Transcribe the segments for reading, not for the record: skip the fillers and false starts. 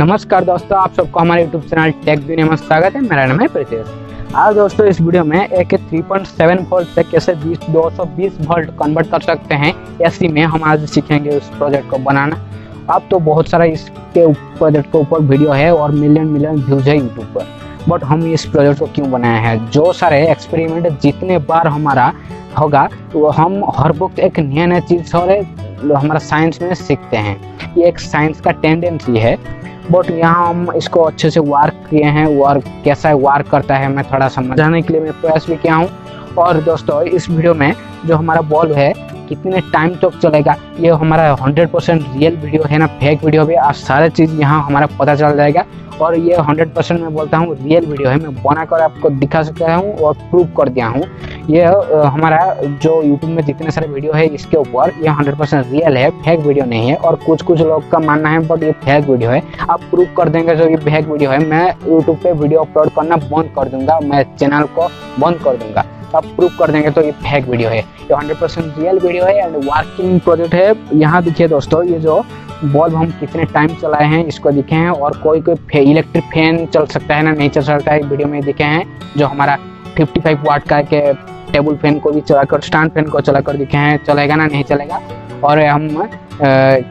नमस्कार दोस्तों, आप सबको हमारे YouTube चैनल टेक दुनिया में स्वागत है। मेरा नाम है प्रीतेश। आज दोस्तों इस वीडियो में एक 3.7 वोल्ट से कैसे 220 वोल्ट कन्वर्ट कर सकते हैं एसी में हम आज सीखेंगे उस प्रोजेक्ट को बनाना। अब तो बहुत सारा इसके प्रोजेक्ट के ऊपर वीडियो है और मिलियन व्यूज है यूट्यूब पर, बट हम इस प्रोजेक्ट को क्यों बनाया है? जो सारे एक्सपेरिमेंट जितने बार हमारा होगा तो हम हर वक्त एक नया चीज़ और हमारा साइंस में सीखते हैं। ये एक साइंस का टेंडेंसी है, बट यहाँ हम इसको अच्छे से वर्क किए हैं और कैसा वर्क करता है मैं थोड़ा समझाने के लिए मैं प्रयास भी किया हूँ। और दोस्तों इस वीडियो में जो हमारा बल्ब है कितने टाइम तक चलेगा, ये हमारा 100% रियल वीडियो है ना, फेक वीडियो भी, आज सारे चीज़ यहाँ हमारा पता चल जाएगा। और ये 100% मैं बोलता हूँ रियल वीडियो है, मैं बना कर आपको दिखा सकता हूँ और प्रूव कर दिया हूँ। ये हमारा जो यूट्यूब में जितने सारे वीडियो है इसके ऊपर ये 100% रियल है, फेक वीडियो नहीं है। और कुछ लोग का मानना है बट ये फेक वीडियो है, आप प्रूव कर देंगे जो ये फेक वीडियो है, मैं यूट्यूब पे वीडियो अपलोड करना बंद कर दूंगा, मैं चैनल को बंद कर दूंगा। आप प्रूव कर देंगे तो ये फेक वीडियो है। ये 100% रियल वीडियो है एंड वर्किंग प्रोजेक्ट है। यहाँ देखिए दोस्तों, ये जो बल्ब हम कितने टाइम चलाए हैं इसको दिखे हैं, और कोई इलेक्ट्रिक फैन चल सकता है ना, नहीं चल सकता है वीडियो में दिखे हैं। जो हमारा 55 वाट का के टेबल फैन को भी चलाकर, स्टैंड फैन को चलाकर दिखे हैं, चलेगा ना, नहीं चलेगा। और हम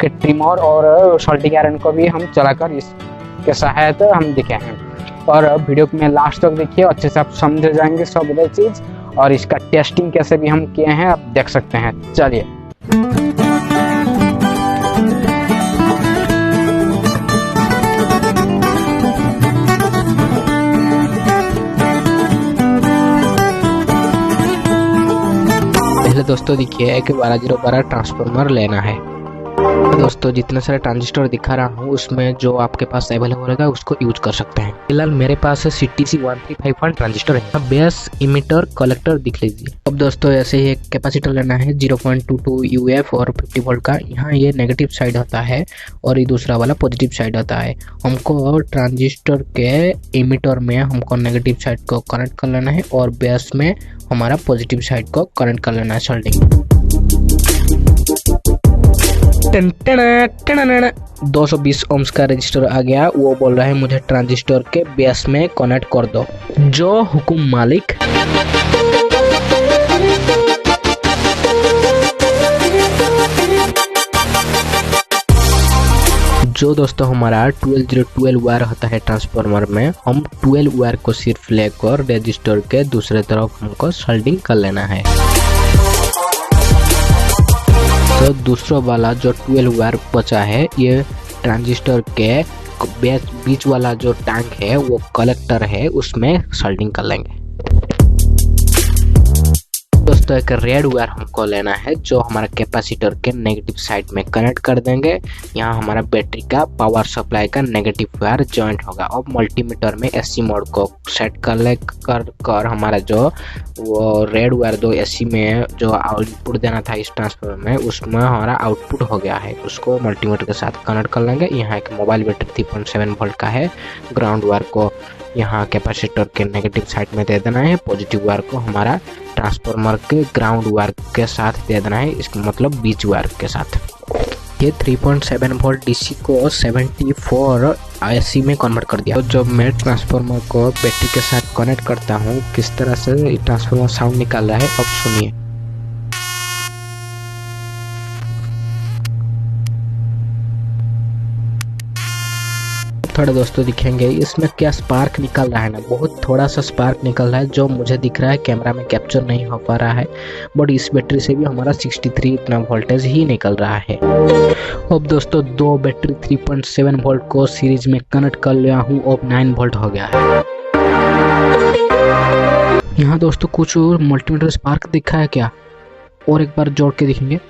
ट्रिमर और सोल्डिंग आयरन को भी हम चलाकर इसके सहायता हम दिखे हैं। और वीडियो में लास्ट तक देखिए, अच्छे से आप समझ जाएंगे सब चीज़, और इसका टेस्टिंग कैसे भी हम किए हैं आप देख सकते हैं। चलिए पहले दोस्तों देखिए एक 12012 ट्रांसफार्मर लेना है। दोस्तों जितने सारे ट्रांजिस्टर दिखा रहा हूँ उसमें जो आपके पास अवेलेबल होगा उसको यूज कर सकते हैं। फिलहाल मेरे पास है CTC 1351 ट्रांजिस्टर है। बेस इमिटर कलेक्टर दिख लीजिए। अब दोस्तों ऐसे ही एक कैपेसिटर लेना है 0.22 UF और 50 वोल्ट का। यहाँ ये नेगेटिव साइड होता है और ये दूसरा वाला पॉजिटिव साइड होता है। हमको ट्रांजिस्टर के इमिटर में हमको नेगेटिव साइड को कनेक्ट कर लेना है और बेस में हमारा पॉजिटिव साइड को कनेक्ट कर लेना है। सोल्डिंग 220 ohms का रजिस्टर आ गया। वो बोल रहा है मुझे ट्रांजिस्टर के बेस में कनेक्ट कर दो। जो हुकुम मालिक। जो दोस्तों हमारा 12 वायर होता है ट्रांसफार्मर में, हम 12 वायर को सिर्फ लेकर रजिस्टर के दूसरे तरफ हमको सोल्डिंग कर लेना है। तो दूसरा वाला जो 12 वायर बचा है ये ट्रांजिस्टर के बीच वाला जो टैंक है वो कलेक्टर है, उसमें सोल्डिंग कर लेंगे। दोस्तों एक रेड वायर हमको लेना है जो हमारा कैपेसिटर के नेगेटिव साइड में कनेक्ट कर देंगे। यहाँ हमारा बैटरी का पावर सप्लाई का नेगेटिव वायर जॉइंट होगा। अब मल्टीमीटर में AC मोड को सेट कर हमारा जो वो रेड वायर दो AC में जो आउटपुट देना था इस ट्रांसफार्मर में, उसमें हमारा आउटपुट हो गया है, उसको मल्टीमीटर के साथ कनेक्ट कर लेंगे। यहाँ एक मोबाइल बैटरी 3.7 वोल्ट का है। ग्राउंड वायर को यहाँ कैपेसिटर के नेगेटिव साइड में दे देना है, पॉजिटिव वायर को हमारा ट्रांसफार्मर के ग्राउंड वायर के साथ दे देना है, इसका मतलब बीच वायर के साथ। ये 3.7 वोल्ट DC को 74 AC में कन्वर्ट कर दिया। तो जब मैं ट्रांसफार्मर को बैटरी के साथ कनेक्ट करता हूँ किस तरह से ट्रांसफार्मर साउंड निकाल रहा है, अब सुनिए। थोड़ा दोस्तों दिखेंगे इसमें क्या स्पार्क निकल रहा है ना, बहुत थोड़ा सा स्पार्क निकल रहा है जो मुझे दिख रहा है, कैमरा में कैप्चर नहीं हो पा रहा है, बट इस बैटरी से भी हमारा 63 इतना वोल्टेज ही निकल रहा है। अब दोस्तों दो बैटरी 3.7 वोल्ट को सीरीज में कनेक्ट कर लिया हूँ, अब 9 वोल्ट हो गया है। यहाँ दोस्तों कुछ मल्टीमीटर स्पार्क दिखा है क्या, और एक बार जोड़ के दिखेंगे।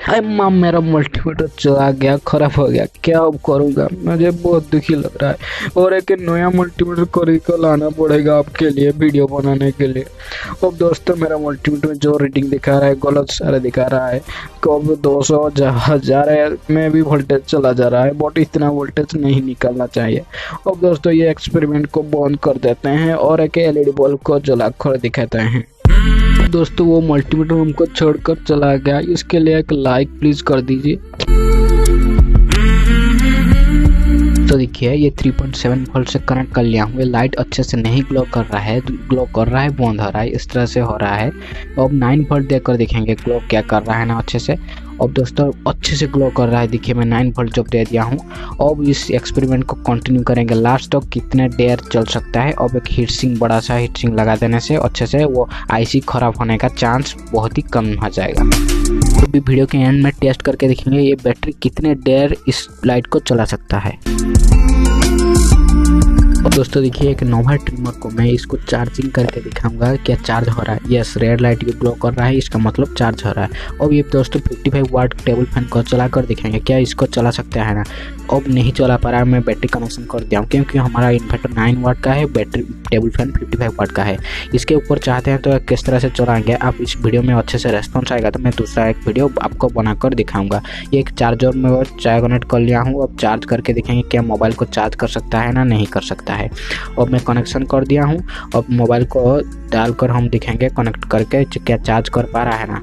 अरे माम मेरा मल्टीमीटर चला गया, खराब हो गया, क्या अब करूँगा, मुझे बहुत दुखी लग रहा है। और एक नया मल्टीमीटर खरीद कर लाना पड़ेगा आपके लिए वीडियो बनाने के लिए। अब दोस्तों मेरा मल्टीमीटर जो रीडिंग दिखा रहा है गलत सारे दिखा रहा है, कब 200 1000 में भी वोल्टेज चला जा रहा है, बट इतना वोल्टेज नहीं निकलना चाहिए। अब दोस्तों ये एक्सपेरिमेंट को बंद कर देते हैं और एक LED बल्ब को जला कर दिखाते हैं। दोस्तों वो मल्टीमीटर हमको छोड़कर चला गया, इसके लिए एक लाइक प्लीज कर दीजिए। दोस्तों देखिए ये 3.7 वोल्ट से कनेक्ट कर लिया हूँ। ये लाइट अच्छे से नहीं ग्लो कर रहा है, बंद हो रहा है, इस तरह से हो रहा है। अब 9 वोल्ट देकर देखेंगे ग्लो क्या कर रहा है ना अच्छे से। अब दोस्तों अच्छे से ग्लो कर रहा है, देखिए मैं 9 वोल्ट जब दे दिया हूँ। अब इस एक्सपेरिमेंट को कंटिन्यू करेंगे लास्ट तक कितने देर चल सकता है। अब एक हीट सिंक, बड़ा सा हीट सिंक लगा देने से अच्छे से वो आईसी खराब होने का चांस बहुत ही कम हो जाएगा। तो भी वीडियो के एंड में टेस्ट करके देखेंगे ये बैटरी कितने देर इस लाइट को चला सकता है। और दोस्तों देखिए एक नोवा ट्रिमर को मैं इसको चार्जिंग करके दिखाऊंगा क्या चार्ज हो रहा है। यस, रेड लाइट भी ग्लो कर रहा है, इसका मतलब चार्ज हो रहा है। अब ये दोस्तों 55 वाट टेबल फैन को चला कर दिखाएंगे क्या इसको चला सकता है ना। अब नहीं चला पा रहा है, मैं बैटरी कनेक्शन कर दिया हूँ क्योंकि हमारा इन्वर्टर 9 वाट का है, बैटरी टेबल फैन 55 वाट का है। इसके ऊपर चाहते हैं तो किस तरह से चलाएंगे आप इस वीडियो में अच्छे से रेस्पॉन्स आएगा तो मैं दूसरा एक वीडियो आपको बनाकर दिखाऊंगा। ये एक चार्जर में कनेक्ट कर लिया हूँ। अब चार्ज करके देखेंगे क्या मोबाइल को चार्ज कर सकता है ना, नहीं कर सकता है। अब मैं कनेक्शन कर दिया हूँ। अब मोबाइल को डालकर हम दिखेंगे कनेक्ट करके क्या चार्ज कर पा रहा है ना।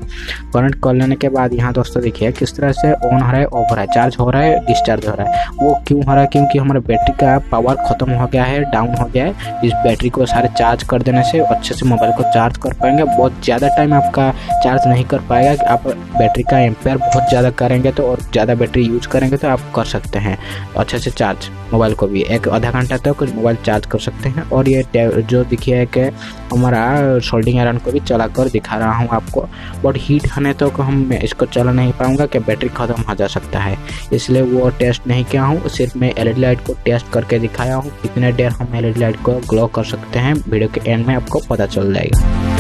कनेक्ट कर लेने के बाद यहाँ दोस्तों देखिए किस तरह से ऑन हो रहा है, ऑफ हो रहा है, चार्ज हो रहा है, डिस्चार्ज हो रहा है। वो क्यों हो रहा है? क्योंकि हमारे बैटरी का पावर खत्म हो गया है, डाउन हो गया है। इस बैटरी को सारे चार्ज कर देने से अच्छे से मोबाइल को चार्ज कर पाएंगे। बहुत ज़्यादा टाइम आपका चार्ज नहीं कर पाएगा। आप बैटरी का एम्पेयर बहुत ज़्यादा करेंगे तो और ज़्यादा बैटरी यूज करेंगे तो आप कर सकते हैं अच्छे से चार्ज मोबाइल को भी। एक आधा घंटा तक मोबाइल चार्ज कर सकते हैं। और ये जो देखिए कि हमारा सोल्डिंग आयरन को भी चला कर दिखा रहा हूँ आपको। बट हीट होने तो हम इसको चला नहीं पाऊंगा कि बैटरी खत्म हो जा सकता है, इसलिए वो टेस्ट नहीं किया हूँ। सिर्फ मैं एलईडी लाइट को टेस्ट करके दिखाया हूँ कितने देर हम एलईडी लाइट को ग्लो कर सकते हैं। वीडियो के एंड में आपको पता चल जाएगा।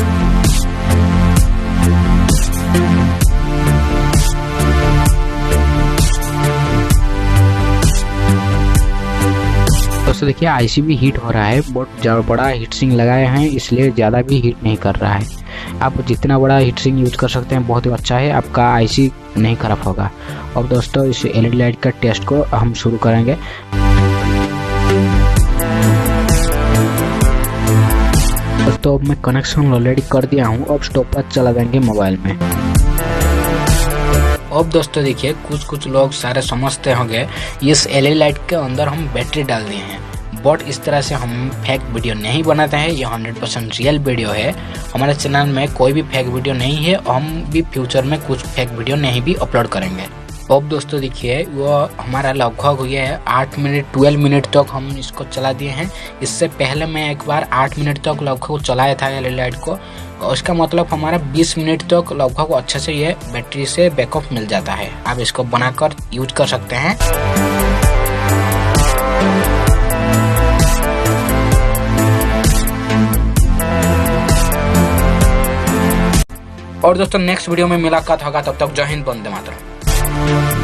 दोस्तों देखिए आईसी भी हीट हो रहा है, बहुत बड़ा हीट सिंक लगाए हैं इसलिए ज़्यादा भी हीट नहीं कर रहा है। आप जितना बड़ा हीट सिंक यूज कर सकते हैं बहुत ही अच्छा है, आपका आईसी नहीं खराब होगा। अब दोस्तों इस एलईडी लाइट का टेस्ट को हम शुरू करेंगे। दोस्तों अब मैं कनेक्शन ऑलरेडी कर दिया हूँ। अब स्टॉपवॉच चला देंगे मोबाइल में। अब दोस्तों देखिए कुछ लोग सारे समझते होंगे इस एलईडी लाइट के अंदर हम बैटरी डाल दिए हैं, बट इस तरह से हम फेक वीडियो नहीं बनाते हैं। ये 100% रियल वीडियो है। हमारे चैनल में कोई भी फेक वीडियो नहीं है। हम भी फ्यूचर में कुछ फेक वीडियो नहीं भी अपलोड करेंगे। अब दोस्तों देखिए वो हमारा लगभग हुआ है 8 मिनट 12 मिनट तक हम इसको चला दिए हैं। इससे पहले मैं एक बार 8 मिनट तक लगभग चलाया था एलईडी लाइट को। उसका मतलब हमारा 20 मिनट तक लगभग अच्छे से ये बैटरी से बैकअप मिल जाता है। आप इसको बनाकर यूज कर सकते हैं। और दोस्तों नेक्स्ट वीडियो में मुलाकात होगा, तब तक जय हिंद, वंदे मातरम।